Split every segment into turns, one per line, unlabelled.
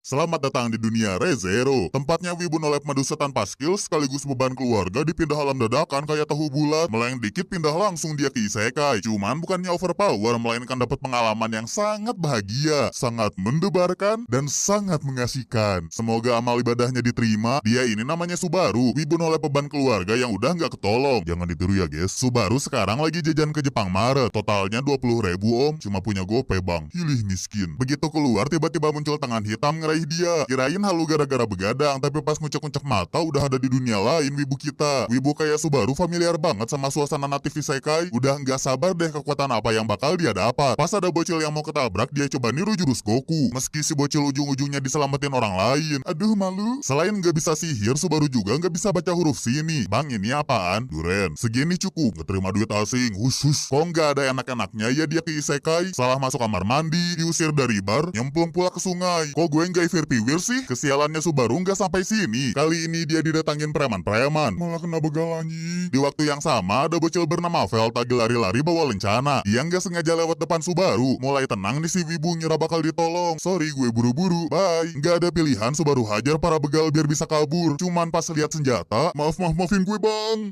Selamat datang di dunia ReZero, tempatnya wibu nolep manusia tanpa skill sekaligus beban keluarga dipindah alam dadakan kayak tahu bulat. Meleng dikit pindah langsung dia ke isekai. Cuman bukannya overpower, melainkan dapat pengalaman yang sangat bahagia, sangat mendebarkan, dan sangat mengasihkan. Semoga amal ibadahnya diterima. Dia ini namanya Subaru, wibu nolep beban keluarga yang udah nggak ketolong. Jangan ditiru ya guys. Subaru sekarang lagi jajan ke Jepang Maret. Totalnya 20.000 om, cuma punya gope bang. Hilih miskin. Begitu keluar tiba-tiba muncul tangan hitam ngeraih dia. Kirain halu gara-gara begadang, tapi pas ngucek-ngucek mata udah ada di dunia lain wibu kita. Wibu kayak Subaru familiar banget sama suasana natif isekai. Udah nggak sabar deh kekuatan apa yang bakal dia dapat. Pas ada bocil yang mau ketabrak, dia coba niru jurus Goku. Meski si bocil ujung-ujungnya diselamatin orang lain. Aduh malu. Selain nggak bisa sihir, Subaru juga nggak bisa baca huruf sini. Bang ini apaan? Duren. Segini cukup. Nggak terima duit asing. Hush. Kok nggak ada enak-enaknya ya dia ke isekai? Salah masuk kamar mandi, diusir dari bar, nyemplung pula ke sungai. Kok gue nggak Firpiwir sih? Kesialannya Subaru nggak sampai sini. Kali ini dia didatangin preman-preman. Malah kena begal anjing. Di waktu yang sama ada bocil bernama Vel lagi lari-lari bawa lencana. Dia nggak sengaja lewat depan Subaru. Mulai tenang nih si wibu ngira bakal ditolong. Sorry gue buru-buru. Bye. Nggak ada pilihan Subaru hajar para begal biar bisa kabur. Cuman pas lihat senjata, maafin gue bang.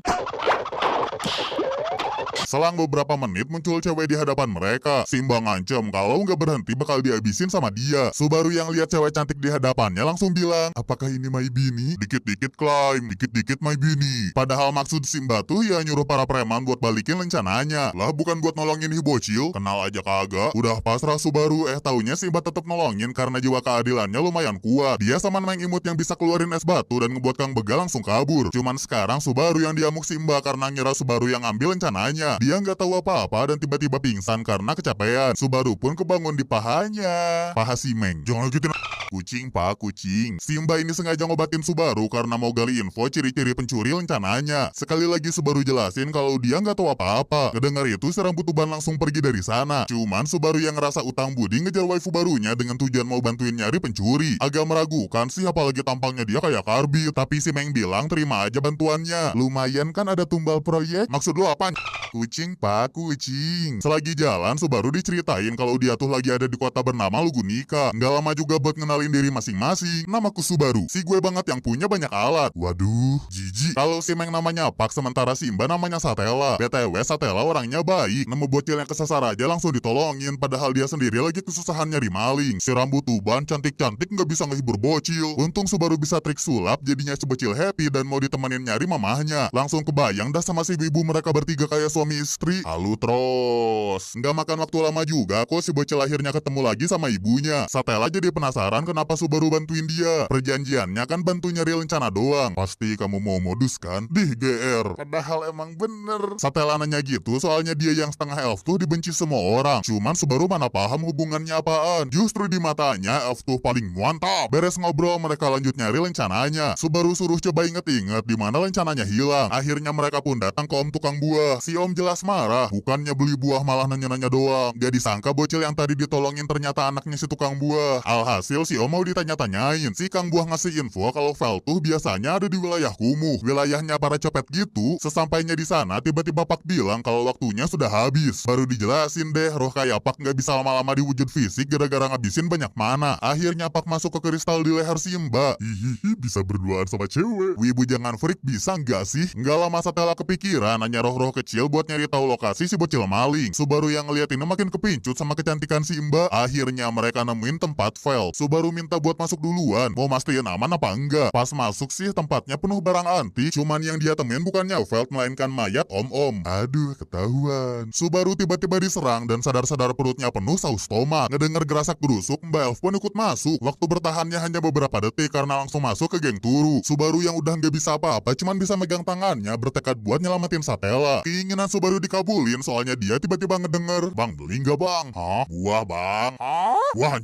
Selang beberapa menit muncul cewek di hadapan mereka. Simba ngancem kalau nggak berhenti bakal dihabisin sama dia. Subaru yang lihat cewek cantik di hadapannya langsung bilang, apakah ini my bini? Dikit-dikit climb, dikit-dikit my bini. Padahal maksud Simba tuh ya nyuruh para preman buat balikin lencananya. Lah bukan buat nolongin bocil, kenal aja kagak. Udah pasrah Subaru, taunya Simba tetap nolongin karena jiwa keadilannya lumayan kuat. Dia sama Neng Imut yang bisa keluarin es batu dan ngebuat Kang Begal langsung kabur. Cuman sekarang Subaru yang diamuk Simba karena ngira Subaru yang ambil lencananya. Dia nggak tahu apa-apa dan tiba-tiba pingsan karena kecapean. Subaru pun kebangun di pahanya. Paha si Meng. Jangan gituin kucing pak, kucing. Simba ini sengaja ngobatin Subaru karena mau gali info ciri-ciri pencuri lencananya. Sekali lagi Subaru jelasin kalau dia nggak tahu apa-apa. Ngedengar itu si rambut uban langsung pergi dari sana. Cuman Subaru yang ngerasa utang budi ngejar waifu barunya dengan tujuan mau bantuin nyari pencuri. Agak meragukan sih apalagi tampangnya dia kayak karbit. Tapi si Meng bilang terima aja bantuannya. Lumayan kan ada tumbal proyek. Maksud lu apa? Kucing pak, kucing. Selagi jalan Subaru diceritain kalau dia tuh lagi ada di kota bernama Lugunika. Nggak lama juga buat ngenalin diri masing-masing. Namaku Subaru. Si gue banget yang punya banyak alat. Waduh, jijik. Kalau si Meng namanya Pak, sementara Simba namanya Satella. BTW Satella orangnya baik. Nemu bocil yang kesasar aja langsung ditolongin. Padahal dia sendiri lagi kesusahan nyari maling. Si rambut uban cantik-cantik nggak bisa ngehibur bocil. Untung Subaru bisa trik sulap jadinya si bocil happy dan mau ditemenin nyari mamahnya. Langsung kebayang dah sama si ibu mereka bertiga kayak suami istri. Halu terus. Nggak makan waktu lama juga kok si bocil akhirnya ketemu lagi sama ibunya. Satella jadi penasaran kenapa Subaru bantuin dia. Perjanjiannya kan bantu nyari lencana doang. Pasti kamu mau modus kan? Dih GR. Padahal emang bener. Satella nanya gitu soalnya dia yang setengah elf tuh dibenci semua orang. Cuman Subaru mana paham hubungannya apaan. Justru di matanya elf tuh paling mantap. Beres ngobrol mereka lanjut nyari lencananya. Subaru suruh coba inget-inget di mana lencananya hilang. Akhirnya mereka pun datang ke om tukang buah. Si om jelas marah. Bukannya beli buah malah nanya-nanya doang. Gak disangka bocil yang tadi ditolongin ternyata anaknya si tukang buah. Alhasil si om mau ditanya-tanyain. Si kang buah ngasih info kalau Vel tuh biasanya ada di wilayah kumuh. Wilayahnya para copet gitu. Sesampainya di sana tiba-tiba Pak bilang kalau waktunya sudah habis. Baru dijelasin deh roh kayak Pak nggak bisa lama-lama diwujud fisik gara-gara ngabisin banyak mana. Akhirnya Pak masuk ke kristal di leher Simba. Hihihi bisa berduaan sama cewek. Wibu jangan freak bisa nggak sih? Nggak lama Satella kepikiran nanya roh-roh kecil buat nyari tahu lokasi si bocil maling. Subaru yang ngeliat ini makin kepincut sama kecantikan Simba. Akhirnya mereka nemuin tempat Vel. Subaru minta buat masuk duluan. Mau mastiin aman apa enggak? Pas masuk sih tempatnya penuh barang antik. Cuman yang dia temuin bukannya Vel melainkan mayat om-om. Aduh ketahuan. Subaru tiba-tiba diserang dan sadar-sadar perutnya penuh saus tomat. Ngedenger gerasak gerusuk Mbak Elf pun ikut masuk. Waktu bertahannya hanya beberapa detik karena langsung masuk ke geng turu. Subaru yang udah nggak bisa apa-apa cuman bisa megang tangannya bertekad buat nyelamatin Satella. Keinginan Subaru dikabulin soalnya dia tiba-tiba ngedenger, bang beli nggak bang? Hah? Buah bang? Hah? Buah.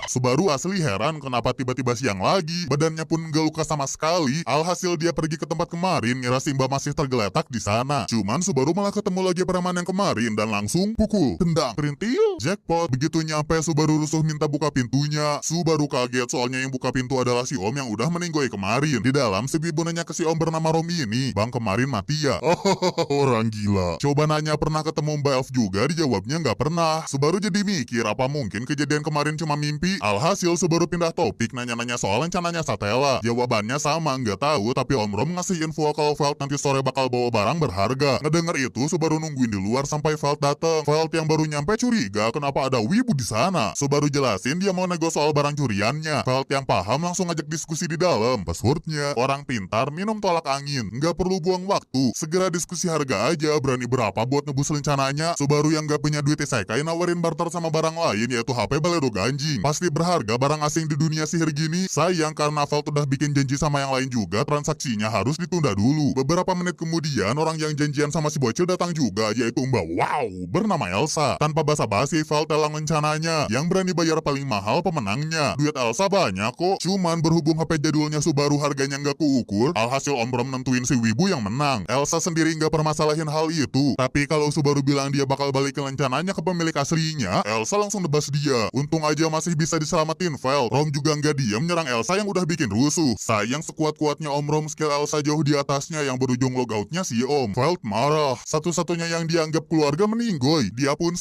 Subaru asli heran kenapa tiba-tiba siang lagi. Badannya pun gak luka sama sekali. Alhasil dia pergi ke tempat kemarin ngira Simba masih tergeletak di sana. Cuman Subaru malah ketemu lagi preman yang kemarin dan langsung pukul, tendang, perintil, jackpot. Begitu nyampe Subaru rusuh minta buka pintunya. Subaru kaget soalnya yang buka pintu adalah si om yang udah meninggoy kemarin. Di dalam si bibu nanya ke si om bernama Romi ini, bang kemarin mati ya? Oh orang gila. Coba nanya pernah ketemu Mbak Elf juga, dijawabnya nggak pernah. Subaru jadi mikir apa mungkin kejadian kemarin cuma mimpi. Alhasil Subaru pindah topik nanya-nanya soal rencananya Satella. Jawabannya sama, nggak tahu, tapi Om Rom ngasih info kalau Veld nanti sore bakal bawa barang berharga. Ngedenger itu Subaru nungguin di luar sampai Veld datang. Veld yang baru nyampe curiga kenapa ada wibu di sana. Subaru jelasin dia mau nego soal barang curiannya. Veld yang paham langsung ngajak diskusi di dalam. Passwordnya, orang pintar minum tolak angin, nggak perlu buang waktu, segera diskusi harga aja. Berani berapa buat nebus rencananya? Subaru yang nggak punya duit isekai nawarin barter sama barang lain, yaitu HP Baledo Ganjing. Pasti berharga barang asing di dunia sihir gini. Sayang karena Veld udah bikin janji sama yang lain juga, transaksinya harus ditunda dulu. Beberapa menit kemudian orang yang janjian sama si bocil datang juga, yaitu Mbak Wow bernama Elsa. Tanpa basa-basi Veld dalam rencananya. Yang berani bayar paling mahal pemenangnya. Duit Elsa banyak kok, cuman berhubung HP jadulnya Subaru harganya nggak keukur, alhasil Om Rom nentuin si wibu yang menang. Elsa sendiri nggak permasalahin hal itu, tapi kalau Subaru bilang dia bakal balikin rencananya ke pemilik aslinya, Elsa langsung nebas dia. Untung aja masih bisa diselamatin Veld. Rom juga nggak diem nyerang Elsa yang udah bikin rusuh. Sayang sekuat-kuatnya Om Rom skill Elsa jauh di atasnya, yang berujung logoutnya si Om. Veld marah. Satu-satunya yang dianggap keluarga meninggoy. Dia pun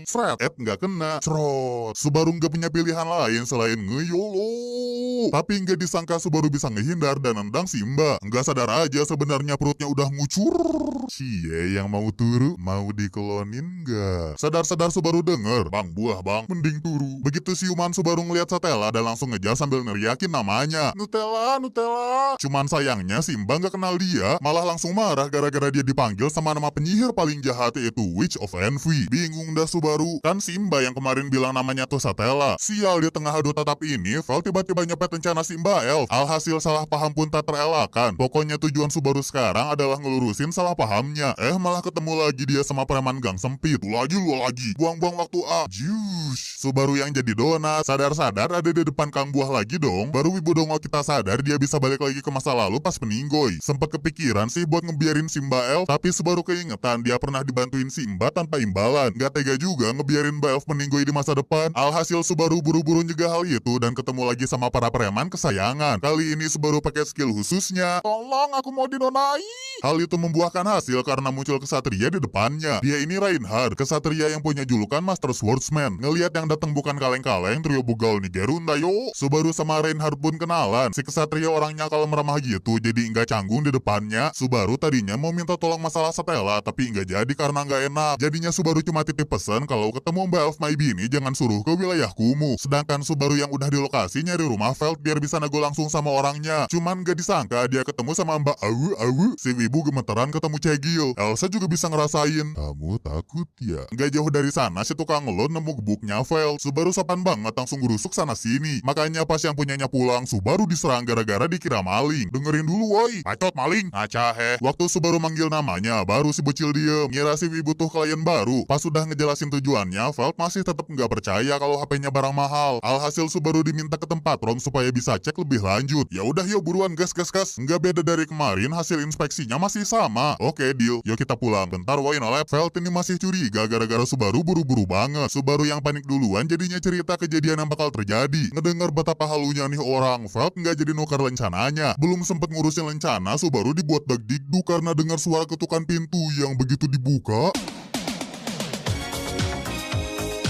Fred nggak kena. Crot. Subaru nggak punya pilihan lain selain ngeyolo. Tapi nggak disangka Subaru bisa ngehindar dan nendang si Mbak. Nggak sadar aja sebenarnya perutnya udah ngucur. Cie yang mau turu, mau diklonin nggak? Sadar-sadar Subaru denger, bang buah bang, mending turu. Begitu siuman Subaru ngeliat Satella dan langsung ngejar sambil neriakin namanya. Nutella, Nutella. Cuman sayangnya si Mbak nggak kenal dia, malah langsung marah gara-gara dia dipanggil sama nama penyihir paling jahat, yaitu Witch of Envy. Bingung dah Subaru, kan si Mbak yang kemarin bilang namanya tuh Satella. Sial, di tengah adu tatap ini, Veld tiba-tiba nyepet rencana si Mbak Elf. Alhasil salah paham pun tak terelakkan. Pokoknya tujuan Subaru sekarang adalah ngelurusin salah pahamnya. Malah ketemu lagi dia sama preman gang sempit. Lu lagi. Buang-buang waktu Jush. Subaru yang jadi donat. Sadar-sadar ada di depan Kang Buah lagi dong. Baru wibu dongo kita sadar dia bisa balik lagi ke masa lalu pas peninggoy. Sempet kepikiran sih buat ngebiarin si Mbak Elf, tapi Subaru keingetan dia pernah dibantuin si Mbak tanpa imbalan. Gak tega juga ngebiarin Mbak Elf meninggoy di masa depan. Alhasil Subaru buru-buru nyegah hal itu dan ketemu lagi sama para preman kesayangan. Kali ini Subaru pakai skill khususnya. Tolong, aku mau dinonai. Hal itu membuahkan hasil karena muncul kesatria di depannya. Dia ini Reinhard, kesatria yang punya julukan Master Swordsman. Ngelihat yang datang bukan kaleng-kaleng, trio bugal nih Gerunda yo. Subaru sama Reinhard pun kenalan. Si kesatria orangnya kalau meramah gitu, jadi nggak canggung di depannya. Subaru tadinya mau minta tolong masalah Satella, tapi nggak jadi karena nggak enak. Jadinya Subaru cuma titip pesan kalau ketemu Mbak Elf Maybe ini jangan suruh ke wilayah kumuh. Sedangkan Subaru yang udah di lokasi nyari rumah Veld biar bisa nego langsung sama orangnya. Cuman nggak disangka dia ketemu sama Mbak Awu. Si wibu gemeteran ketemu Cegil. Elsa juga bisa ngerasain. Kamu takut ya? Nggak jauh dari sana si tukang ngelon nemu gebuknya Veld. Subaru sopan banget langsung gerusuk sana sini. Makanya pas yang punyanya pulang, Subaru diserang gara-gara dikira maling. Dengerin dulu woi. Bacot maling. Ngaca Waktu Subaru manggil namanya, baru si bocil diem. Ngira si wibu tuh klien baru. Pas sudah ngejelasin tujuannya, Veld masih tetap nggak percaya kalau HP-nya barang mahal. Alhasil Subaru diminta ke tempat Rom supaya bisa cek lebih lanjut. Ya udah yuk buruan gas. Nggak beda dari kemarin, hasil inspeksinya masih sama. Oke deal, yuk kita pulang. Bentar woi nolep. Veld ini masih curiga gara-gara Subaru buru-buru banget. Subaru yang panik duluan jadinya cerita kejadian yang bakal terjadi. Ngedengar betapa halunya nih orang, Veld nggak jadi nukar rencananya. Belum sempet ngurusin rencana, Subaru dibuat dagdikdu karena dengar suara ketukan pintu yang begitu dibuka.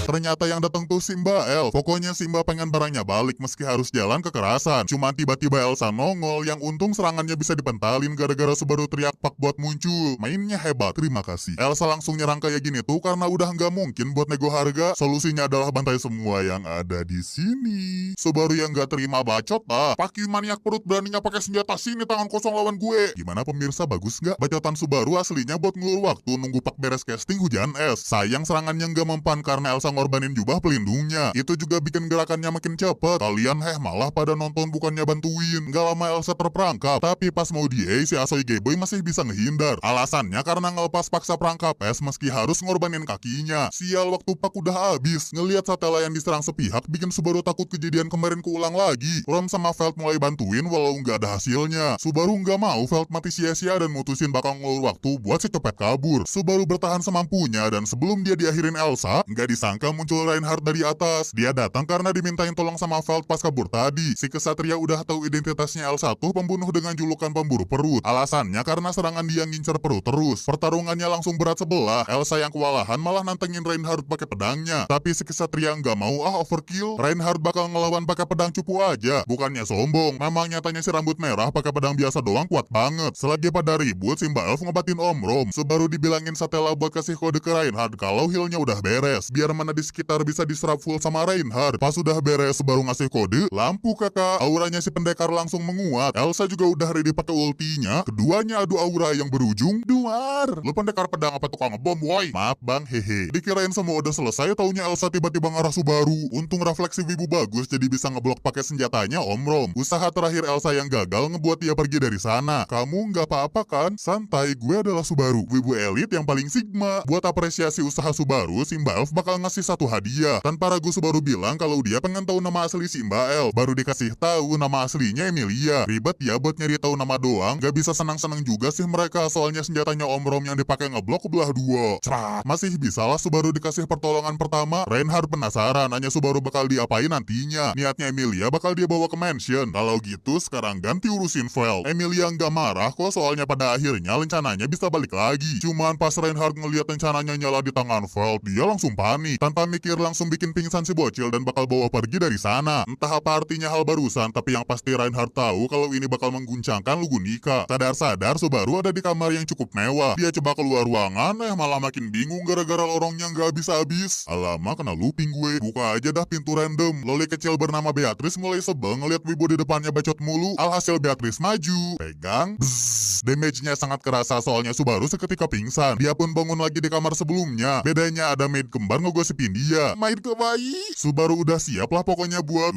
Ternyata yang datang tuh si Mbak Elf. Pokoknya si Mbak pengen barangnya balik meski harus jalan kekerasan. Cuma tiba-tiba Elsa nongol, yang untung serangannya bisa dipentalin gara-gara Subaru teriak pak buat muncul. Mainnya hebat, terima kasih. Elsa langsung nyerang kayak gini tuh karena udah nggak mungkin buat nego harga. Solusinya adalah bantai semua yang ada di sini. Subaru yang nggak terima bacot Pak maniak perut beraninya pakai senjata, sini tangan kosong lawan gue. Gimana pemirsa, bagus nggak? Bacotan Subaru aslinya buat ngelur waktu nunggu pak beres casting hujan es. Sayang serangannya nggak mempan karena Elsa ngorbanin jubah pelindungnya. Itu juga bikin gerakannya makin cepet. Kalian malah pada nonton bukannya bantuin. Gak lama Elsa terperangkap, tapi pas mau si Asoy Gayboy masih bisa ngehindar. Alasannya karena ngelepas paksa perangkap es meski harus ngorbanin kakinya. Sial, waktu pak udah habis. Ngelihat Satella yang diserang sepihak bikin Subaru takut kejadian kemarin keulang lagi. Rom sama Veld mulai bantuin walau nggak ada hasilnya. Subaru nggak mau Veld mati sia-sia dan mutusin bakal ngelur waktu buat si copet kabur. Subaru bertahan semampunya dan sebelum dia diakhirin Elsa, nggak disangka mereka muncul Reinhardt dari atas. Dia datang karena dimintain tolong sama Veld pas kabur tadi. Si kesatria udah tahu identitasnya L1, pembunuh dengan julukan pemburu perut. Alasannya karena serangan dia ngincer perut terus. Pertarungannya langsung berat sebelah. Elsa yang kewalahan malah nantengin Reinhardt pakai pedangnya. Tapi si kesatria nggak mau overkill. Reinhardt bakal ngelawan pakai pedang cupu aja. Bukannya sombong, memang nyatanya si rambut merah pakai pedang biasa doang kuat banget. Selagi pada ribut, Simba Elf ngobatin Om Rom. Baru dibilangin Satella buat kasih kode ke Reinhardt kalau healnya udah beres. Biar mana di sekitar bisa diserap full sama Reinhardt. Pas udah beres baru ngasih kode, lampu kakak. Auranya si pendekar langsung menguat. Elsa juga udah ready pakai ultinya. Keduanya adu aura yang berujung duar. Lu pendekar pedang apa tukang ngebom, woi? Maaf bang, hehe. Dikirain semua udah selesai, taunya Elsa tiba-tiba ngarah Subaru. Untung refleksi Wibu bagus jadi bisa ngeblok pakai senjatanya Om Rom. Usaha terakhir Elsa yang gagal ngebuat dia pergi dari sana. Kamu nggak apa-apa kan? Santai, gue adalah Subaru. Wibu elit yang paling sigma. Buat apresiasi usaha Subaru, Simba Elf bakal ngasih satu hadiah. Tanpa ragu Subaru bilang kalau dia pengen tahu nama asli Simba Elf. Baru dikasih tahu nama aslinya Emilia. Ribet ya buat nyari tahu nama doang. Gak bisa senang-senang juga sih mereka, soalnya senjatanya Om Rom yang dipakai ngeblok belah dua. Cerat. Masih bisalah Subaru dikasih pertolongan pertama. Reinhardt penasaran nanya Subaru bakal diapain nantinya. Niatnya Emilia bakal dia bawa ke mansion. Kalau gitu sekarang ganti urusin Veld. Emilia nggak marah kok, soalnya pada akhirnya rencananya bisa balik lagi. Cuman pas Reinhardt ngeliat rencananya nyala di tangan Veld, dia langsung panik. Tanpa mikir langsung bikin pingsan si bocil dan bakal bawa pergi dari sana. Entah apa artinya hal barusan, tapi yang pasti Reinhardt tahu kalau ini bakal mengguncangkan Lugunika. Sadar-sadar Subaru ada di kamar yang cukup mewah. Dia coba keluar ruangan, malah makin bingung gara-gara lorongnya nggak habis-habis. Alamak, kena looping gue. Buka aja dah pintu random. Loli kecil bernama Beatrice mulai sebel ngeliat Wibu di depannya bacot mulu. Alhasil Beatrice maju, pegang, bzzz. Damage-nya sangat kerasa soalnya Subaru seketika pingsan. Dia pun bangun lagi di kamar sebelumnya. Bedanya ada maid kembar ngegosipin dia. Maid kebayi. Subaru udah siap lah pokoknya buat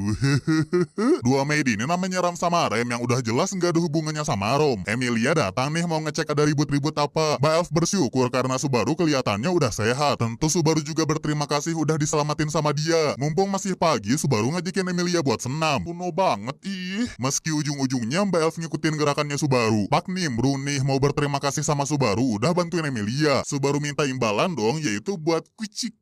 dua maid ini namanya Ram sama Rem yang udah jelas nggak ada hubungannya sama Rom. Emilia datang nih mau ngecek ada ribut-ribut apa. Mbak Elf bersyukur karena Subaru kelihatannya udah sehat. Tentu Subaru juga berterima kasih udah diselamatin sama dia. Mumpung masih pagi, Subaru ngajakin Emilia buat senam. Kuno banget ih. Meski ujung-ujungnya Mbak Elf ngikutin gerakannya Subaru. Pak Nimru nih mau berterima kasih sama Subaru udah bantuin Emilia. Subaru minta imbalan dong, yaitu buat kucik.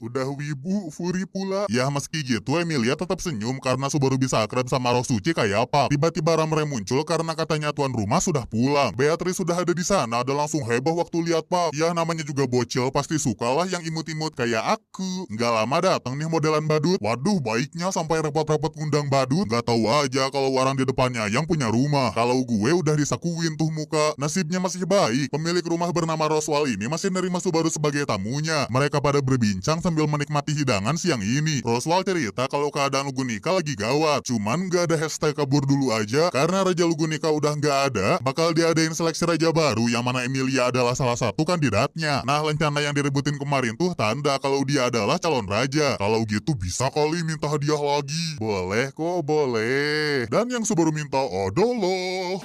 Udah wibu, furi pula. Ya meski gitu Emilia tetap senyum karena Subaru bisa akrab sama roh suci kayak apa. Tiba-tiba Ramre muncul karena katanya tuan rumah sudah pulang. Beatrice sudah ada di sana, ada langsung heboh waktu lihat Pak. Ya namanya juga bocil, pasti sukalah yang imut-imut kayak aku. Nggak lama datang nih modelan badut. Waduh baiknya sampai repot-repot ngundang badut. Nggak tahu aja kalau orang di depannya yang punya rumah. Kalau gue udah disakuin tuh muka. Nasibnya masih baik. Pemilik rumah bernama Roswal ini masih nerima Subaru sebagai tamunya. Mereka pada berbincang sambil menikmati hidangan siang ini. Roswal cerita kalau keadaan Lugunika lagi gawat. Cuman nggak ada hashtag kabur dulu aja. Karena Raja Lugunika udah nggak ada, bakal diadain seleksi raja baru yang mana Emilia adalah salah satu kandidatnya. Nah rencana yang diributin kemarin tuh tanda kalau dia adalah calon raja. Kalau gitu bisa kali minta hadiah lagi. Boleh kok, boleh. Dan yang Subaru minta adalah...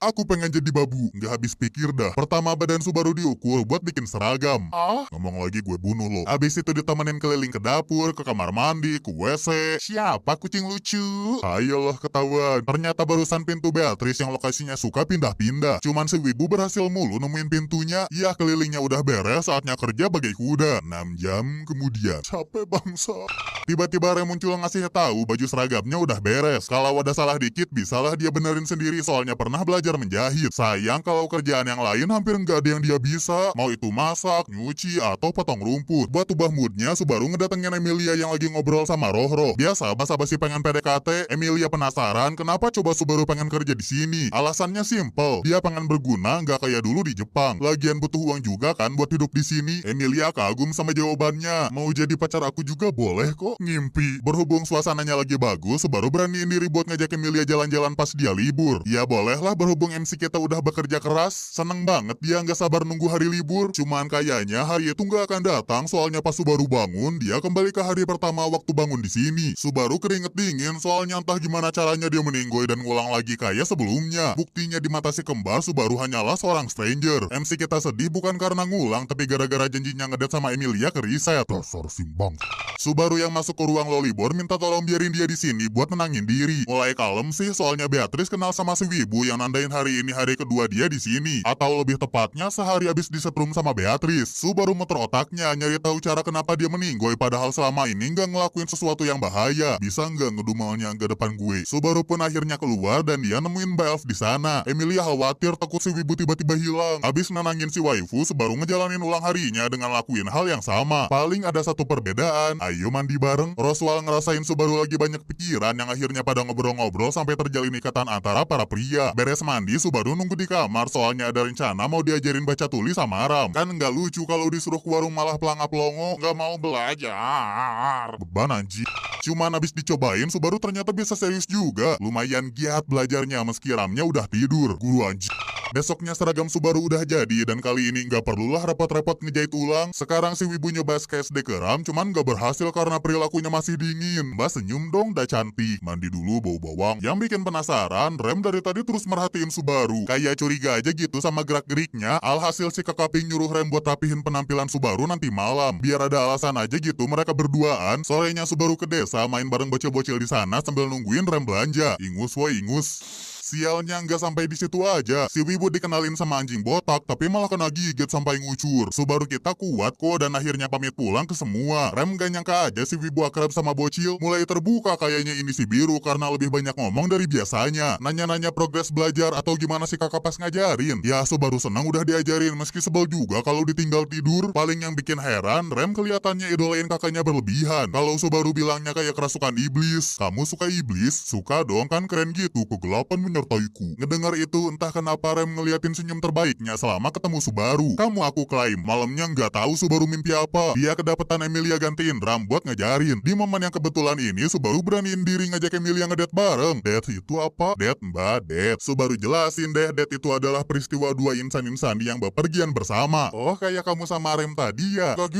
Aku pengen jadi babu, nggak habis pikir dah. Pertama badan Subaru diukur buat bikin seragam. Ngomong lagi gue bunuh lo. Abis itu ditemenin keliling ke dapur, ke kamar mandi, ke WC. Siapa kucing lucu? Ayolah ketahuan. Ternyata barusan pintu Beatrice yang lokasinya suka pindah-pindah. Cuman si Wibu berhasil mulu nemuin pintunya. Ya kelilingnya udah beres, saatnya kerja bagai kuda. 6 jam kemudian. Capek bangsa. Tiba-tiba Rem muncul ngasih tahu baju seragamnya udah beres. Kalau ada salah dikit, bisalah dia benerin sendiri soalnya pernah belajar menjahit. Sayang kalau kerjaan yang lain hampir nggak ada yang dia bisa. Mau itu masak, nyuci, atau potong rumput. Buat ubah moodnya, Subaru ngedatengin Emilia yang lagi ngobrol sama Rohro. Biasa basa-basi pengen PDKT, Emilia penasaran kenapa coba Subaru pengen kerja di sini. Alasannya simple, dia pengen berguna nggak kayak dulu di Jepang. Lagian butuh uang juga kan buat hidup di sini. Emilia kagum sama jawabannya. Mau jadi pacar aku juga boleh kok. Ngimpi. Berhubung suasananya lagi bagus, Subaru beraniin diri buat ngajak Emilia jalan-jalan pas dia libur. Ya bolehlah berhubung MC kita udah bekerja keras. Seneng banget dia nggak sabar nunggu hari libur. Cuman kayaknya hari itu nggak akan datang soalnya pas Subaru bangun, dia kembali ke hari pertama waktu bangun di sini. Subaru keringet dingin soalnya entah gimana caranya dia meninggoy dan ngulang lagi kayak sebelumnya. Buktinya di mata si kembar, Subaru hanyalah seorang stranger. MC kita sedih bukan karena ngulang, tapi gara-gara janjinya ngedet sama Emilia ke riset. Dasar simbang. Subaru yang masuk ke ruang Lolibor minta tolong biarin dia di sini buat menangin diri. Mulai kalem sih soalnya Beatrice kenal sama si Wibu yang nandain hari ini hari kedua dia di sini. Atau lebih tepatnya sehari habis disetrum sama Beatrice. Subaru muter otaknya nyari tahu cara kenapa dia meninggoy padahal selama ini nggak ngelakuin sesuatu yang bahaya. Bisa nggak ngedumalnya ke depan gue? Subaru pun akhirnya keluar dan dia nemuin Mbak Elf di sana. Emilia khawatir takut si Wibu tiba-tiba hilang. Habis nenangin si waifu, Subaru ngejalanin ulang harinya dengan lakuin hal yang sama. Paling ada satu perbedaan. Ayo mandi bareng. Roswal ngerasain Subaru lagi banyak pikiran yang akhirnya pada ngobrol-ngobrol sampai terjalin ikatan antara para pria. Beres mandi, Subaru nunggu di kamar soalnya ada rencana mau diajarin baca tulis sama Ram. Kan nggak lucu kalau disuruh ke warung malah pelangap-longo, nggak mau belajar. Beban anjir. Cuman habis dicobain, Subaru ternyata bisa serius juga. Lumayan giat belajarnya meski Ramnya udah tidur. Guru anjir. Besoknya seragam Subaru udah jadi dan kali ini nggak perlulah repot-repot ngejahit ulang. Sekarang si Wibu nyoba SKSD ke Ram cuman nggak berhasil karena perilakunya masih dingin. Mbak senyum dong, dah cantik. Mandi dulu bau bawang. Yang bikin penasaran, Rem dari tadi terus merhatiin Subaru. Kayak curiga aja gitu sama gerak-geriknya. Alhasil si kakak Pink nyuruh Rem buat rapihin penampilan Subaru nanti malam. Biar ada alasan aja gitu mereka berduaan. Sorenya Subaru ke desa main bareng bocil-bocil di sana sambil nungguin Rem belanja. Ingus woi ingus. Sialnya nggak sampai di situ aja. Si Wibu dikenalin sama anjing botak, tapi malah kena gigit sampai ngucur. Subaru kita kuat kok dan akhirnya pamit pulang ke semua. Rem gak nyangka aja si Wibu akrab sama bocil. Mulai terbuka kayaknya ini si Biru karena lebih banyak ngomong dari biasanya. Nanya-nanya progres belajar atau gimana si kakak pas ngajarin. Ya Subaru senang udah diajarin meski sebel juga kalau ditinggal tidur. Paling yang bikin heran, Rem kelihatannya idolain kakaknya berlebihan. Kalau Subaru bilangnya kayak kerasukan iblis. Kamu suka iblis? Suka dong, kan keren gitu. Kegelapan menyertaiku. Ngedengar itu entah kenapa Rem ngeliatin senyum terbaiknya selama ketemu Subaru. Kamu aku klaim, malamnya nggak tahu Subaru mimpi apa. Dia kedapetan Emilia gantiin Ram buat ngejarin. Di momen yang kebetulan ini Subaru beraniin diri ngajak Emilia ngedate bareng. Date itu apa? Date mbak, date. Subaru jelasin deh, date itu adalah peristiwa dua insan-insan yang bepergian bersama. Oh kayak kamu sama Rem tadi ya? Nggak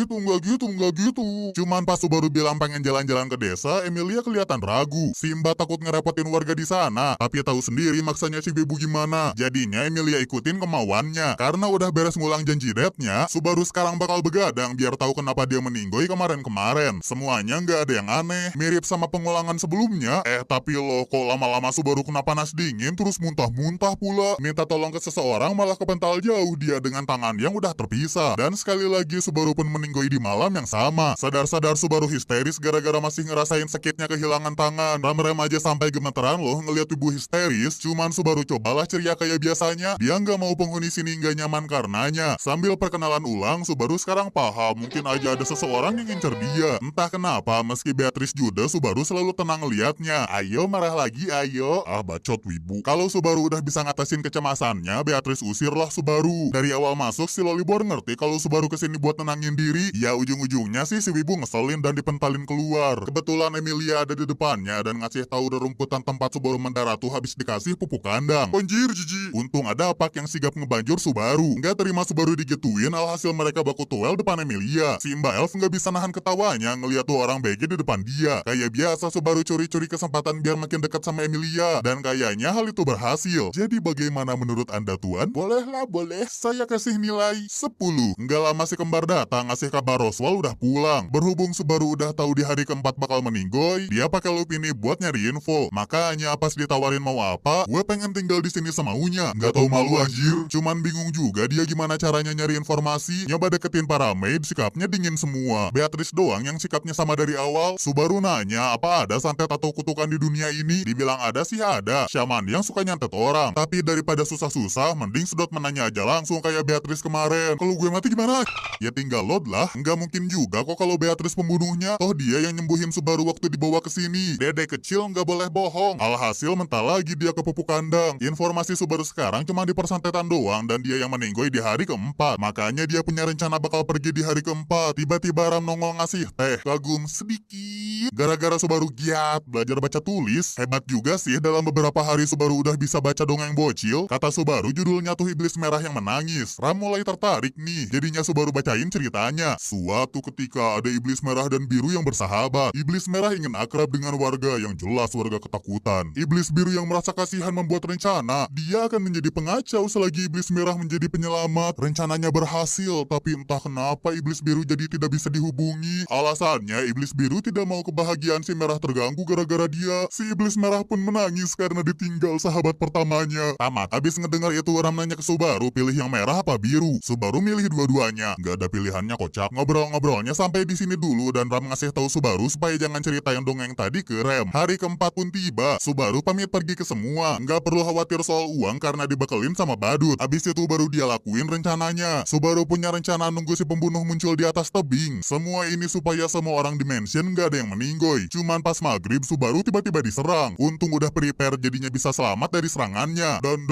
gitu. Cuman pas Subaru bilang pengen jalan-jalan ke desa, Emilia kelihatan ragu. Si mbak takut ngerepotin warga di sana. Tapi tahu sendiri maksanya si Wibu gimana. Jadinya Emilia ikutin kemauannya. Karena udah beres ngulang janji date-nya, Subaru sekarang bakal begadang biar tahu kenapa dia meninggoy kemarin-kemarin. Semuanya nggak ada yang aneh, mirip sama pengulangan sebelumnya. Tapi loh, kok lama-lama Subaru kena panas dingin terus muntah-muntah pula. Minta tolong ke seseorang malah kepental jauh dia dengan tangan yang udah terpisah. Dan sekali lagi Subaru pun meninggoy di malam yang sama. Sadar-sadar Subaru histeris gara-gara masih ngerasain sakitnya kehilangan tangan. Rem-rem aja sampai gemeteran loh ngeliat Wibu histeris. Cuman Subaru cobalah ceria kayak biasanya. Dia nggak mau penghuni sini nggak nyaman karenanya. Sambil perkenalan ulang, Subaru sekarang paham mungkin aja ada seseorang yang ngincer dia. Entah kenapa, meski Beatrice juda, Subaru selalu tenang liatnya. Ayo marah lagi, ayo. Bacot Wibu. Kalau Subaru udah bisa ngatasin kecemasannya, Beatrice usirlah Subaru. Dari awal masuk, si Lolibor ngerti kalau Subaru kesini buat tenangin diri. Ya ujung-ujungnya sih si Wibu ngeselin dan dipentalin keluar. Kebetulan Emilia ada di depannya dan ngasih tahu rerumputan tempat Subaru mendarat tuh habis dikasih pupuk kandang. Anjir jiji. Untung ada Pak yang sigap ngebanjur Subaru. Nggak terima Subaru digituin, alhasil mereka baku toel depan Emilia. Si Mbak Elf nggak bisa nahan ketawanya ngeliat tuh orang BG di depan dia. Kayak biasa Subaru curi-curi kesempatan biar makin dekat sama Emilia. Dan kayaknya hal itu berhasil. Jadi bagaimana menurut Anda Tuan? Bolehlah, boleh. Saya kasih nilai 10. Nggak lama si kembar datang ngasih kabar Roswal udah pulang. Berhubung Subaru udah tahu di hari keempat bakal meninggoy, dia pakai loop ini buat nyari info. Makanya pas ditawarin mau apa, gue pengen tinggal di sini semaunya. Nggak tahu malu anjir. Cuman bingung juga dia gimana caranya nyari informasi. Nyoba deketin para maid, sikapnya dingin semua. Beatrice doang yang sikapnya sama dari awal. Subaru nanya apa ada santet atau kutukan di dunia ini. Dibilang ada sih ada. Shaman yang suka nyantet orang. Tapi daripada susah-susah, mending sedot menanya aja langsung kayak Beatrice kemarin. Kalau gue mati gimana? Ya tinggal load lah. Nggak mungkin juga kok kalau Beatrice pembunuhnya. Toh dia yang nyembuhin Subaru waktu dibawa ke sini. Dede kecil nggak boleh bohong. Alhasil mentah lagi dia ke pupuk kandang. Informasi Subaru sekarang cuma di persantetan doang dan dia yang meninggoy di hari keempat. Makanya dia punya rencana bakal pergi di hari keempat. Tiba-tiba Ram nongol ngasih teh. Kagum sedikit. Gara-gara Subaru giat belajar baca tulis. Hebat juga sih dalam beberapa hari Subaru udah bisa baca dongeng bocil. Kata Subaru judulnya tuh Iblis Merah yang Menangis. Ram mulai tertarik nih. Jadinya Subaru bacain ceritanya. Suatu ketika ada iblis merah dan biru yang bersahabat. Iblis merah ingin akrab dengan warga yang jelas warga ketakutan. Iblis biru yang merasa kasihan kasihan membuat rencana. Dia akan menjadi pengacau selagi iblis merah menjadi penyelamat. Rencananya berhasil, tapi entah kenapa iblis biru jadi tidak bisa dihubungi. Alasannya iblis biru tidak mau kebahagiaan si merah terganggu gara-gara dia. Si iblis merah pun menangis karena ditinggal sahabat pertamanya. Tamat habis ngedengar itu, Ram nanya ke Subaru pilih yang merah apa biru. Subaru milih dua-duanya. Gak ada pilihannya kocak. Ngobrol-ngobrolnya sampai di sini dulu dan Ram ngasih tahu Subaru supaya jangan cerita yang dongeng tadi ke Rem. Hari keempat pun tiba. Subaru pamit pergi ke semua. Nggak perlu khawatir soal uang karena dibekelin sama badut. Habis itu baru dia lakuin rencananya. Subaru punya rencana nunggu si pembunuh muncul di atas tebing. Semua ini supaya semua orang di mansion nggak ada yang meninggoy. Cuman pas maghrib Subaru tiba-tiba diserang. Untung udah prepare jadinya bisa selamat dari serangannya. Dan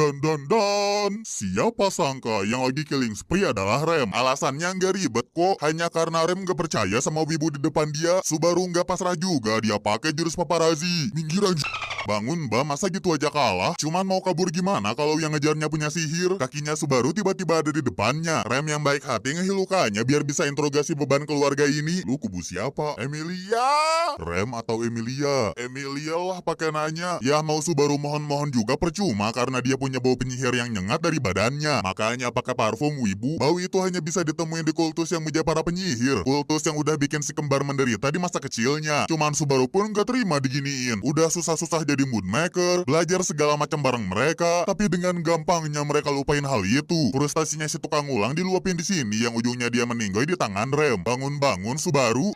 siapa sangka yang lagi killing spree adalah Rem. Alasannya nggak ribet kok. Hanya karena Rem nggak percaya sama wibu di depan dia. Subaru nggak pasrah juga. Dia pakai jurus paparazi. Minggir aja. Bangun mbak, masa gitu aja kalah? Cuman mau kabur gimana kalau yang ngejarnya punya sihir? Kakinya Subaru tiba-tiba ada di depannya. Rem yang baik hati ngehilukannya biar bisa interogasi beban keluarga ini. Lu kubu siapa? Emilia? Rem atau Emilia? Emilia lah pakai nanya. Ya mau Subaru mohon-mohon juga percuma karena dia punya bau penyihir yang nyengat dari badannya. Makanya pakai parfum wibu. Bau itu hanya bisa ditemuin di kultus yang muja para penyihir. Kultus yang udah bikin si kembar menderita di masa kecilnya. Cuman Subaru pun gak terima diginiin. Udah susah-susah jadi mood maker, belajar segala macam bareng mereka, tapi dengan gampangnya mereka lupain hal itu. Frustasinya si tukang ulang diluapin di sini yang ujungnya dia meninggoy di tangan Rem. Bangun-bangun Subaru.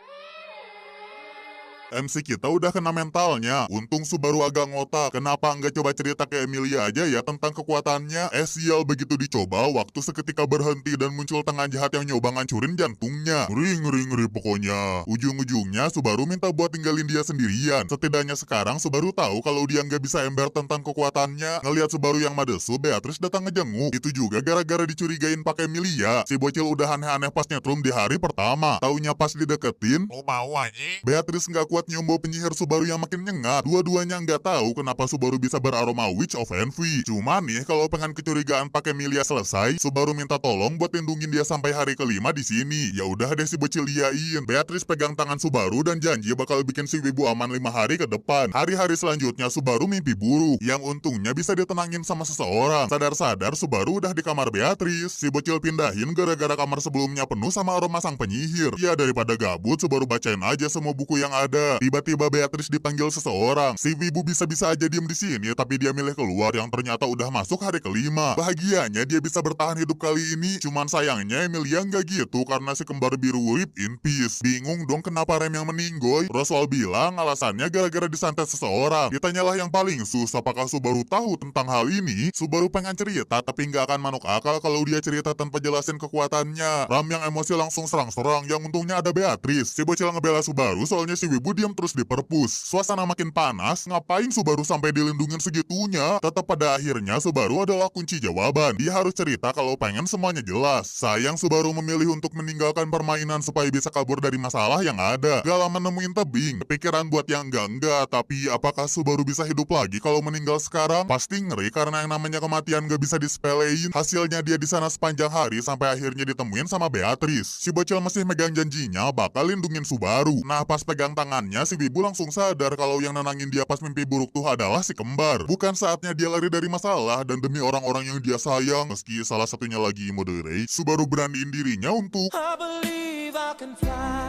MC kita udah kena mentalnya. Untung Subaru agak ngotak. Kenapa nggak coba cerita ke Emilia aja ya tentang kekuatannya? Sial begitu dicoba, waktu seketika berhenti dan muncul tangan jahat yang nyoba ngancurin jantungnya. Ngeri pokoknya. Ujung-ujungnya Subaru minta buat tinggalin dia sendirian. Setidaknya sekarang Subaru tahu kalau dia nggak bisa ember tentang kekuatannya. Ngelihat Subaru yang madesu, Beatrice datang ngejenguk. Itu juga gara-gara dicurigain pakai Emilia. Si bocil udah aneh-aneh pas nyetrum di hari pertama. Taunya pas dideketin,
Lu mau aja?
Beatrice nggak kuat nyium bau penyihir Subaru yang makin nyengat. Dua-duanya nggak tahu kenapa Subaru bisa beraroma Witch of Envy. Cuman nih, kalau pengen kecurigaan pakai Emilia selesai, Subaru minta tolong buat lindungin dia sampai hari kelima di sini. Ya udah deh si bocil iyain. Beatrice pegang tangan Subaru dan janji bakal bikin si wibu aman 5 hari ke depan. Hari-hari selanjutnya Subaru mimpi buruk, yang untungnya bisa ditenangin sama seseorang. Sadar-sadar Subaru udah di kamar Beatrice. Si bocil pindahin gara-gara kamar sebelumnya penuh sama aroma sang penyihir. Ya daripada gabut, Subaru bacain aja semua buku yang ada. Tiba-tiba Beatrice dipanggil seseorang. Si wibu bisa-bisa aja diem di sini, tapi dia milih keluar yang ternyata udah masuk hari kelima. Bahagianya dia bisa bertahan hidup kali ini. Cuman sayangnya Emilia nggak gitu karena si kembar biru rip in peace. Bingung dong kenapa Rem yang meninggoy. Roswell bilang alasannya gara-gara disantet seseorang. Ditanyalah yang paling sus, apakah Subaru tahu tentang hal ini? Subaru pengen cerita tapi nggak akan manuk akal kalau dia cerita tanpa jelasin kekuatannya. Ram yang emosi langsung serang-serang, yang untungnya ada Beatrice. Si bocil ngebela Subaru soalnya si wibu diam terus di perpus. Suasana makin panas, ngapain Subaru sampai dilindungin segitunya? Tetap pada akhirnya Subaru adalah kunci jawaban. Dia harus cerita kalau pengen semuanya jelas. Sayang Subaru memilih untuk meninggalkan permainan supaya bisa kabur dari masalah yang ada. Gak lama nemuin tebing. Pikiran buat yang enggak, tapi apakah Subaru bisa hidup lagi kalau meninggal sekarang? Pasti ngeri karena yang namanya kematian gak bisa disepelein. Hasilnya dia di sana sepanjang hari sampai akhirnya ditemuin sama Beatrice. Si bocil masih megang janjinya bakal lindungin Subaru. Nah pas pegang tangannya, si wibu langsung sadar kalau yang nenangin dia pas mimpi buruk tuh adalah si kembar. Bukan saatnya dia lari dari masalah dan demi orang-orang yang dia sayang, meski salah satunya lagi moderate, Subaru beraniin dirinya untuk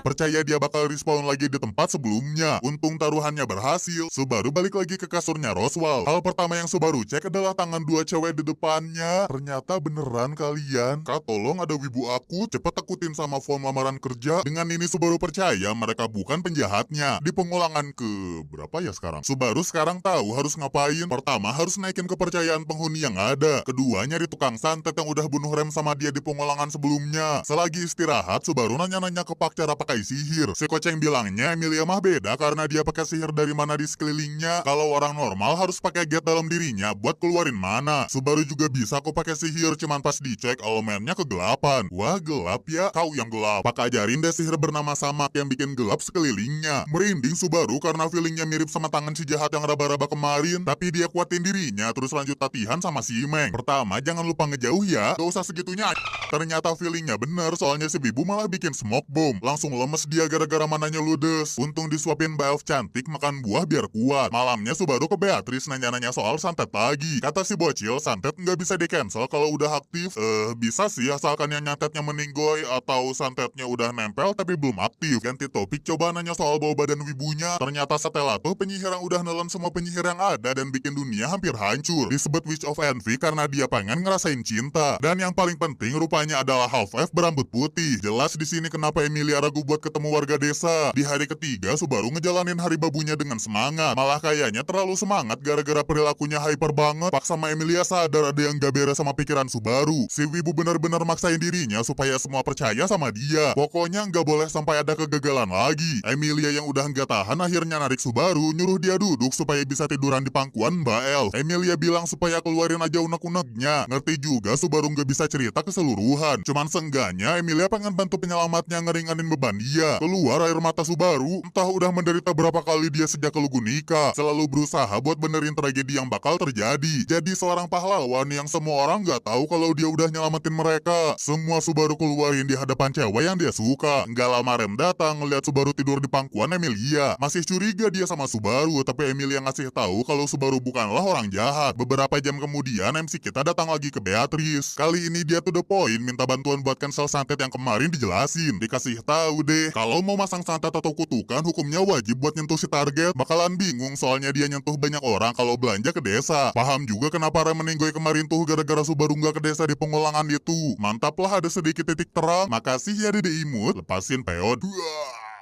percaya dia bakal respawn lagi di tempat sebelumnya. Untung taruhannya berhasil, Subaru balik lagi ke kasurnya Roswell. Hal pertama yang Subaru cek adalah tangan dua cewek di depannya. Ternyata beneran kalian. Kak tolong ada wibu aku, cepet takutin sama form lamaran kerja. Dengan ini Subaru percaya mereka bukan penjahatnya. Di pengulangan ke berapa ya sekarang? Subaru sekarang tahu harus ngapain. Pertama harus naikin kepercayaan penghuni yang ada. Kedua nyari tukang santet yang udah bunuh Rem sama dia di pengulangan sebelumnya. Selagi istirahat Subaru nanya-nanya ke Pak cara pakai sihir. Si Koceng bilangnya Emilia mah beda karena dia pakai sihir dari mana di sekelilingnya. Kalau orang normal harus pakai get dalam dirinya buat keluarin mana. Subaru juga bisa kok pakai sihir, cuman pas dicek elemennya kegelapan. Wah gelap ya, kau yang gelap. Pak ajarin deh sihir bernama Samak yang bikin gelap sekelilingnya. Merinding Subaru karena feelingnya mirip sama tangan si jahat yang raba-raba kemarin. Tapi dia kuatin dirinya terus lanjut latihan sama si Meng. Pertama jangan lupa ngejauh ya, gak usah segitunya. Ternyata feelingnya bener, soalnya si Bibu malah bikin smoke bomb. Langsung lemes dia gara-gara mananya ludes. Untung disuapin Mbak Elf cantik makan buah biar kuat. Malamnya Subaru ke Beatrice nanya-nanya soal santet lagi. Kata si bocil, santet nggak bisa di-cancel kalau udah aktif. Bisa sih asalkan yang nyantetnya meninggoy atau santetnya udah nempel tapi belum aktif. Ganti topik, coba nanya soal bau badan wibunya. Ternyata Stella tuh penyihir yang udah nelen semua penyihir yang ada dan bikin dunia hampir hancur. Disebut Witch of Envy karena dia pengen ngerasain cinta. Dan yang paling penting rupanya adalah half-elf berambut putih. Jelas di sini kenapa Emilia ragu buat ketemu warga desa. Di hari ketiga, Subaru ngejalanin hari babunya dengan semangat. Malah kayaknya terlalu semangat gara-gara perilakunya hyper banget. Pak sama Emilia sadar ada yang gak beres sama pikiran Subaru. Si wibu benar-benar maksain dirinya supaya semua percaya sama dia. Pokoknya nggak boleh sampai ada kegagalan lagi. Emilia yang udah nggak tahan akhirnya narik Subaru, nyuruh dia duduk supaya bisa tiduran di pangkuan Mbak Elf. Emilia bilang supaya keluarin aja unek-uneknya. Ngerti juga Subaru nggak bisa cerita keseluruhan. Cuman seenggaknya Emilia pengen bantu penyelamatnya ngeringanin beban dia. Keluar air mata Subaru, entah udah menderita berapa kali dia sejak kelugu nikah. Selalu berusaha buat benerin tragedi yang bakal terjadi. Jadi seorang pahlawan yang semua orang nggak tahu kalau dia udah nyelamatin mereka. Semua Subaru keluarin di hadapan cewek yang dia suka. Nggak lama Rem datang ngeliat Subaru tidur di pangkuan Emilia. Masih curiga dia sama Subaru, tapi Emilia ngasih tahu kalau Subaru bukanlah orang jahat. Beberapa jam kemudian MC kita datang lagi ke Beatrice. Kali ini dia to the point, minta bantuan buat cancel santet yang kemarin dijelasin. Dikasih tahu deh, kalau mau masang santet atau kutukan hukumnya wajib buat nyentuh si target. Bakalan bingung soalnya dia nyentuh banyak orang kalau belanja ke desa. Paham juga kenapa Rem meninggoy kemarin tuh gara-gara Subaru nggak ke desa di pengulangan itu. Mantaplah ada sedikit titik terang. Makasih ya Dede Imut, lepasin peod.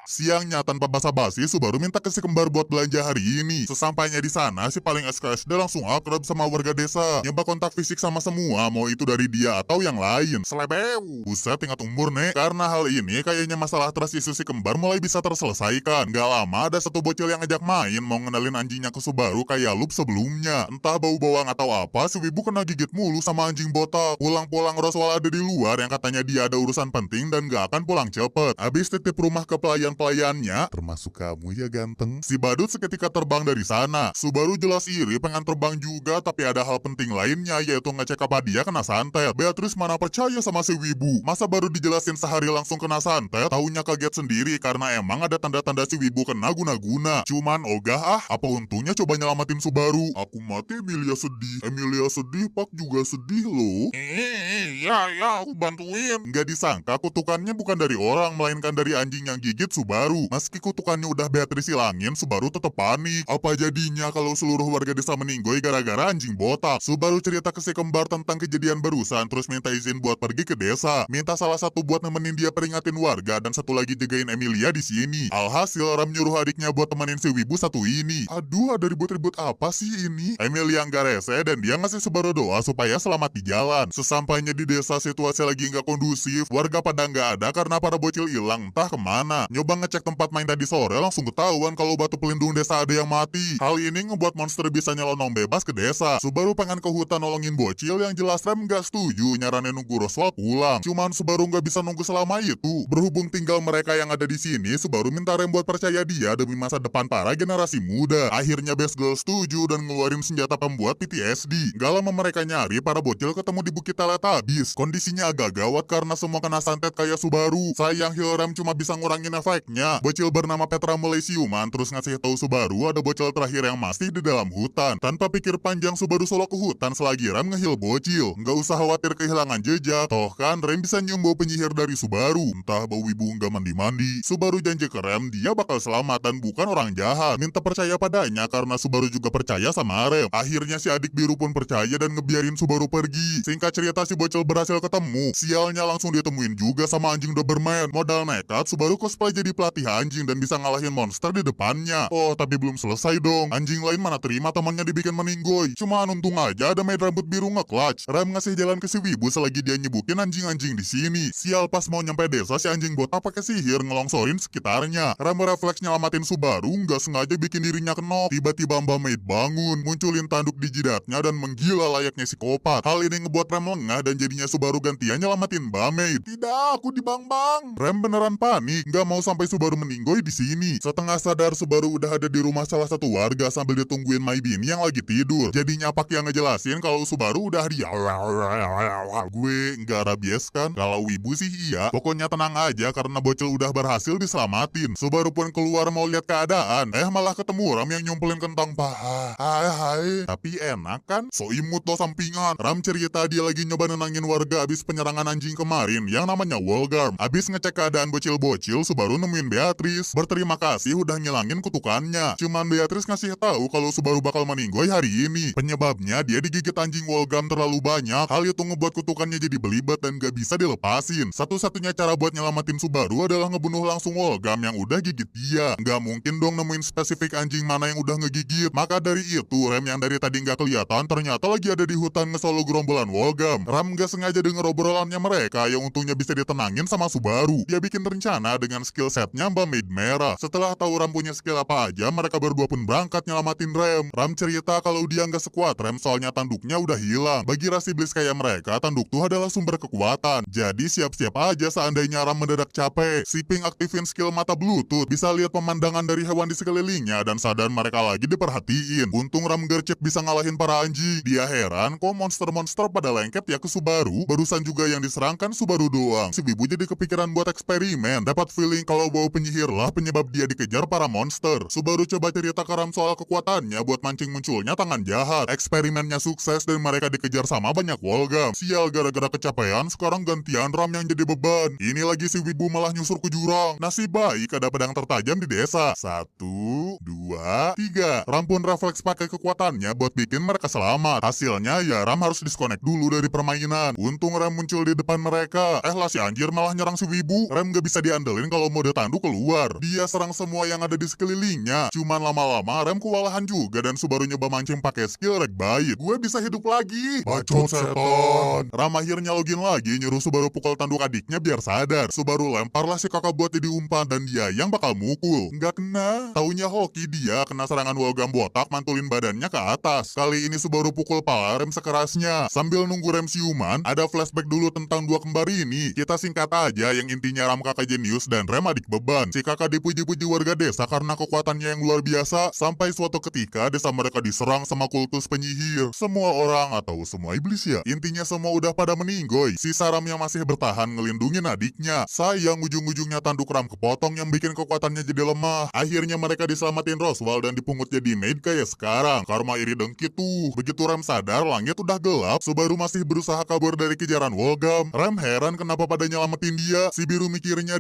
Siangnya tanpa basa-basi, Subaru minta ke si kembar buat belanja hari ini. Sesampainya di sana, si paling SKSD langsung akrab sama warga desa. Nyoba kontak fisik sama semua, mau itu dari dia atau yang lain. Selebeu. Buset, tingkat umur nek. Karena hal ini, kayaknya masalah trust isu si kembar mulai bisa terselesaikan. Gak lama, ada satu bocil yang ngajak main, mau ngenalin anjingnya ke Subaru kayak loop sebelumnya. Entah bau bawang atau apa, si wibu kena gigit mulu sama anjing botak. Pulang-pulang Roswal ada di luar yang katanya dia ada urusan penting dan gak akan pulang cepet. Abis titip rumah ke pelayannya, termasuk kamu ya ganteng. Si badut seketika terbang dari sana. Subaru jelas iri pengen terbang juga, tapi ada hal penting lainnya, yaitu ngecek apa dia kena santet. Beatrice mana percaya sama si wibu. Masa baru dijelasin sehari langsung kena santet, taunya kaget sendiri karena emang ada tanda-tanda si wibu kena guna-guna. Cuman ogah apa untungnya coba nyelamatin Subaru. Aku mati Emilia sedih. Emilia sedih, Pak juga sedih loh. Ya, aku bantuin. Nggak disangka kutukannya bukan dari orang, melainkan dari anjing yang gigit Subaru. Meski kutukannya udah Beatrice hilangin, Subaru tetap panik. Apa jadinya kalau seluruh warga desa meninggoy gara-gara anjing botak? Subaru cerita ke si kembar tentang kejadian barusan, terus minta izin buat pergi ke desa. Minta salah satu buat nemenin dia peringatin warga, dan satu lagi jagain Emilia di sini. Alhasil Ram nyuruh adiknya buat temenin si wibu satu ini. Aduh, ada ribut-ribut apa sih ini? Emilia nggak rese dan dia ngasih Subaru doa supaya selamat di jalan. Sesampainya di desa, situasi lagi nggak kondusif. Warga pada nggak ada karena para bocil hilang entah kemana. Nyoba ngecek tempat main tadi sore, langsung ketahuan kalau batu pelindung desa ada yang mati. Hal ini ngebuat monster bisa nyelonong bebas ke desa. Subaru pengen ke hutan nolongin bocil, yang jelas Rem nggak setuju nyaranin nunggu Roswal pulang. Cuman Subaru nggak bisa nunggu selama itu. Berhubung tinggal mereka yang ada di sini, Subaru minta Rem buat percaya dia demi masa depan para generasi muda. Akhirnya Best Girl setuju dan ngeluarin senjata pembuat PTSD. Gak lama mereka nyari, para bocil ketemu di Bukit Teletubbies. Kondisinya agak gawat karena semua kena santet kayak Subaru. Sayang heal Rem cuma bisa ngurangin efeknya. Bocil bernama Petra mulai siuman, terus ngasih tahu Subaru ada bocil terakhir yang masih di dalam hutan. Tanpa pikir panjang, Subaru solo ke hutan selagi Rem ngehil bocil. Nggak usah khawatir kehilangan jejak. Toh kan Rem bisa nyium bau penyihir dari Subaru. Entah bau ibu nggak mandi-mandi. Subaru janji ke Rem dia bakal selamat dan bukan orang jahat. Minta percaya padanya karena Subaru juga percaya sama Rem. Akhirnya si adik biru pun percaya dan ngebiarin Subaru pergi. Singkat cerita, si bocil berhasil ketemu. Sialnya langsung ditemuin juga sama anjing Doberman. Modal nekat, Subaru cosplay jadi pelatih anjing dan bisa ngalahin monster di depannya. Oh, tapi belum selesai dong. Anjing lain mana terima temannya dibikin meninggoy. Cuma untung aja ada maid rambut biru nge-clutch. Rem ngasih jalan ke si wibu selagi dia nyebutin anjing-anjing di sini. Sial, pas mau nyampe desa, si anjing botak pakai sihir ngelongsorin sekitarnya. Rem refleks nyelamatin Subaru, nggak sengaja bikin dirinya kenok. Tiba-tiba Mbak Maid bangun, munculin tanduk di jidatnya dan menggila layaknya psikopat. Hal ini ngebuat Rem lengah dan jadinya Subaru gantian nyelamatin Mbak Maid. Tidak, aku dibang-bang. Rem beneran panik, nggak mau sampai sampai Subaru meninggoy di sini. Setengah sadar Subaru udah ada di rumah salah satu warga sambil ditungguin My Bini yang lagi tidur. Jadinya Pak yang ngejelasin kalau Subaru udah di gue nggak rabies kan? Kalau wibu sih iya. Pokoknya tenang aja karena bocil udah berhasil diselamatin. Subaru pun keluar mau lihat keadaan. Malah ketemu Ram yang nyumpulin kentang paha. Hai. Tapi enak kan? So imut lo sampingan. Ram cerita dia lagi nyoba nenangin warga abis penyerangan anjing kemarin yang namanya Wolgarm. Abis ngecek keadaan bocil-bocil, Subaru nemuin Beatrice. Berterima kasih udah ngilangin kutukannya. Cuman Beatrice ngasih tahu kalau Subaru bakal meninggoy hari ini. Penyebabnya dia digigit anjing Wolgarm terlalu banyak. Hal itu ngebuat kutukannya jadi belibet dan gak bisa dilepasin. Satu-satunya cara buat nyelamatin Subaru adalah ngebunuh langsung Wolgarm yang udah gigit dia. Gak mungkin dong nemuin spesifik anjing mana yang udah ngegigit. Maka dari itu, Rem yang dari tadi gak kelihatan ternyata lagi ada di hutan ngesolo gerombolan Wolgarm. Ram gak sengaja denger obrolannya mereka yang untungnya bisa ditenangin sama Subaru. Dia bikin rencana dengan skill setnya Mbak Maid Merah. Setelah tahu Ram punya skill apa aja, mereka berdua pun berangkat nyelamatin Rem. Ram cerita kalau dia gak sekuat Rem soalnya tanduknya udah hilang. Bagi ras iblis kayak mereka, tanduk tuh adalah sumber kekuatan. Jadi siap-siap aja seandainya Ram mendadak capek. Siping aktifin skill mata bluetooth, bisa lihat pemandangan dari hewan di sekelilingnya dan sadar mereka lagi diperhatiin. Untung Ram gercep bisa ngalahin para anjing. Dia heran kok monster-monster pada lengket ya ke Subaru. Barusan juga yang diserangkan Subaru doang. Si Wibu jadi kepikiran buat eksperimen. Dapat feeling kalau bau penyihir lah penyebab dia dikejar para monster. Subaru coba cerita ke Ram soal kekuatannya buat mancing munculnya tangan jahat. Eksperimennya sukses dan mereka dikejar sama banyak Wolgarm. Sial, gara-gara kecapean sekarang gantian Ram yang jadi beban. Ini lagi si Wibu malah nyusur ke jurang. Nasib baik ada pedang tertajam di desa. 1, 2, 3. Ram pun refleks pakai kekuatannya buat bikin mereka selamat. Hasilnya ya Ram harus disconnect dulu dari permainan. Untung Ram muncul di depan mereka. Lah si anjir malah nyerang si Wibu. Ram gak bisa diandelin kalau mode tanduk keluar. Dia serang semua yang ada di sekelilingnya. Cuman lama-lama Ram kewalahan juga dan Subaru nyoba mancing pakai skill rek bait. Gue bisa hidup lagi. Bacot setan. Ram akhirnya login lagi nyuruh Subaru pukul tanduk adiknya biar sadar. Subaru lemparlah si kakak buat jadi umpan dan dia yang bakal mukul. Nggak kena. Taunya hoki dia kena serangan Wolgarm botak mantulin badannya ke atas. Kali ini Subaru pukul pala Rem sekerasnya. Sambil nunggu Rem siuman, ada flashback dulu tentang dua kembar ini. Kita singkat aja yang intinya Ram kakak jenius dan Rem adik beban. Si kakak dipuji-puji warga desa karena kekuatannya yang luar biasa. Sampai suatu ketika desa mereka diserang sama kultus penyihir. Semua orang atau semua iblis ya. Intinya semua udah pada meninggoy. Sisa Ram yang masih bertahan ngelindungin adiknya. Sayang ujung-ujungnya tanduk Ram kepotong yang bikin kekuatannya jadi lemah. Akhirnya mereka diselamatin Roswell dan dipungut jadi maid kayak sekarang. Karma iri dengki tuh. Begitu Ram sadar langit udah gelap, Subaru masih berusaha kabur dari kejaran Wolgarm. Ram heran kenapa pada nyelamatin dia. Si biru mikirnya dia